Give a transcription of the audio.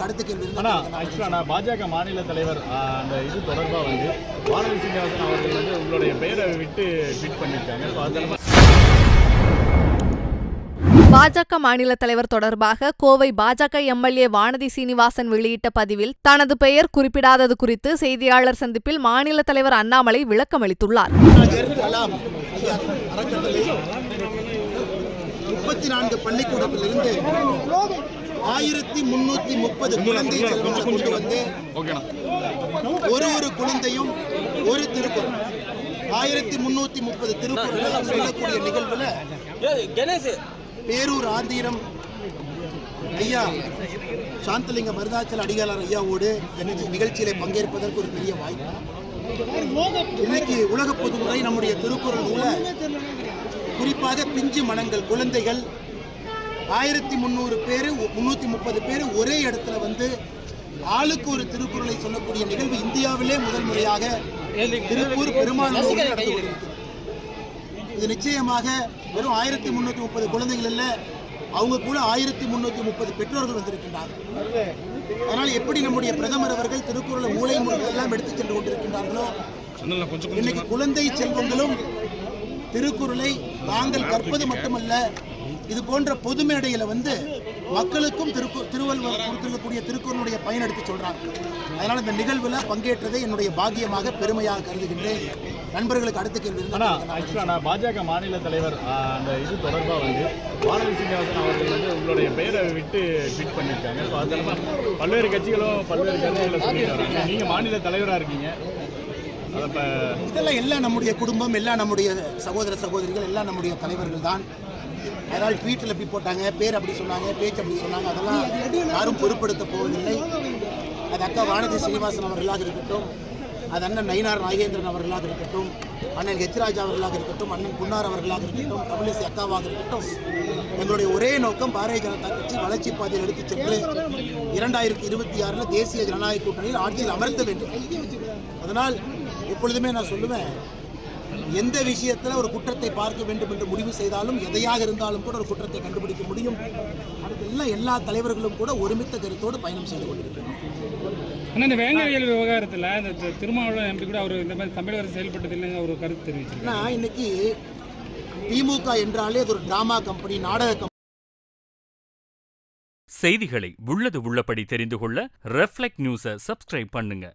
அடுத்த கேள்வி பாஜக மாநில தலைவர் அந்த இது தொடர்பாக வானதி சீனிவாசன் அவர்கள் உங்களுடைய பெயரை விட்டு ட்வீட் பண்ணியிருக்காங்க. பாஜக மாநில தலைவர் தொடர்பாக கோவை பாஜக எம்எல்ஏ வானதி சீனிவாசன் வெளியிட்ட பதிவில் தனது பெயர் குறிப்பிடாதது குறித்து செய்தியாளர் சந்திப்பில் மாநில தலைவர் அண்ணாமலை விளக்கம் அளித்துள்ளார். 34 பள்ளிக்கூடத்திலிருந்து 1330 குழந்தை செல்வங்களை கொண்டு வந்து ஒரு குழந்தையும் ஒரு திருக்குறள் 1330 திருக்குறளை சொல்லக்கூடிய நிகழ்வுல பேரூர் ஆந்தீரம் ஐயா சாந்தலிங்க மருதாச்சல அடிகளார் ஐயாவோடு நிகழ்ச்சியிலே பங்கேற்பதற்கு ஒரு பெரிய வாய்ப்பு. இன்னைக்கு உலக பொதுமுறை நம்முடைய திருக்குறள் நூல குறிப்பாக பிஞ்சு மனங்கள் குழந்தைகள் 1300 பேர் 330 பேர் ஒரே இடத்துல ஆளுக்கு ஒரு திருக்குறளை சொல்லக்கூடிய நிகழ்வு இந்தியாவிலே முதல் முறையாக திருப்பூர் பெருமாள் நடந்து கொண்டிருக்கிறது. இது நிச்சயமாக வெறும் 1330 குழந்தைகள் அல்ல, அவங்க கூட 1330 பெற்றோர்கள் வந்திருக்கின்றார்கள். அதனால் எப்படி நம்முடைய பிரதமர் அவர்கள் திருக்குறளை மூலை முழுக்கெல்லாம் எடுத்துச் சென்று கொண்டிருக்கின்றார்களோ, இன்னைக்கு குழந்தை செல்வங்களும் திருக்குறளை தாங்கள் கற்பது மட்டுமல்ல, இது போன்ற பொது மேடையில மக்களுக்கும் திருவள்ளுவர் கொடுத்திருக்கக்கூடிய திருக்குறளுடைய பயன் எடுத்து சொல்றாங்க. அதனால இந்த நிகழ்வுல பங்கேற்றதை என்னுடைய பாக்கியமாக பெருமையாக கருதுகின்றேன். நண்பர்களுக்கு அடுத்த கேள்வி. பாஜக மாநில தலைவர் அந்த இது தொடர்பாக வானதி சீனிவாசன் அவர்கள் உங்களுடைய பெயரை விட்டு ட்வீட் பண்ணியிருக்காங்க. பல்வேறு கட்சிகளும் பல்வேறு கருத்துக்களை சொல்லிட்டு வராங்க. நீங்க மாநில தலைவராக இருக்கீங்க. இதெல்லாம் எல்லாம் நம்முடைய குடும்பம், எல்லாம் நம்முடைய சகோதர சகோதரிகள், எல்லாம் நம்முடைய தலைவர்கள் தான். அதனால் ட்வீட்டில் எப்படி போட்டாங்க, பேர் அப்படி சொன்னாங்க, பேச்சு அப்படி சொன்னாங்க, அதெல்லாம் யாரும் பொருட்படுத்த போவதில்லை. அது அக்கா வானதி சீனிவாசன் அவர்களாக இருக்கட்டும், அது அண்ணன் நயினார் நாகேந்திரன் அவர்களாக இருக்கட்டும், அண்ணன் ஹெச் ராஜா அவர்களாக இருக்கட்டும், அண்ணன் புன்னார் அவர்களாக இருக்கட்டும், தமிழிசை அக்காவாக இருக்கட்டும், எங்களுடைய ஒரே நோக்கம் பாரதிய ஜனதா கட்சி வளர்ச்சி பாதையில் எடுத்துச் சென்று 2026 தேசிய ஜனநாயக கூட்டணியில் ஆட்சியில் அமர்த்த வேண்டும். அதனால் எப்பொழுதுமே நான் சொல்லுவேன், எந்த விஷயத்தில் ஒரு குற்றத்தை பார்க்க வேண்டும் என்று முடிவு செய்தாலும், எதையாக இருந்தாலும் கூட ஒரு குற்றத்தை கண்டுபிடிக்க முடியும். அதுக்கெல்லாம் எல்லா தலைவர்களும் கூட ஒருமித்த கருத்தோடு பயணம் செய்து கொண்டிருக்கிறார். இந்த வேங்கவியல் விவகாரத்தில் இந்த திருமாவளவன் எம்பி கூட அவர் இந்த மாதிரி தமிழக அரசு செயல்பட்டது இல்லைங்க ஒரு கருத்து தெரிவிச்சிருக்காங்க. இன்னைக்கு திமுக என்றாலே அது ஒரு டிராமா கம்பெனி, நாடக கம்பெனி. செய்திகளை உள்ளது உள்ளபடி தெரிந்து கொள்ள ரெஃப்ளெக்ட் நியூஸை சப்ஸ்கிரைப் பண்ணுங்க.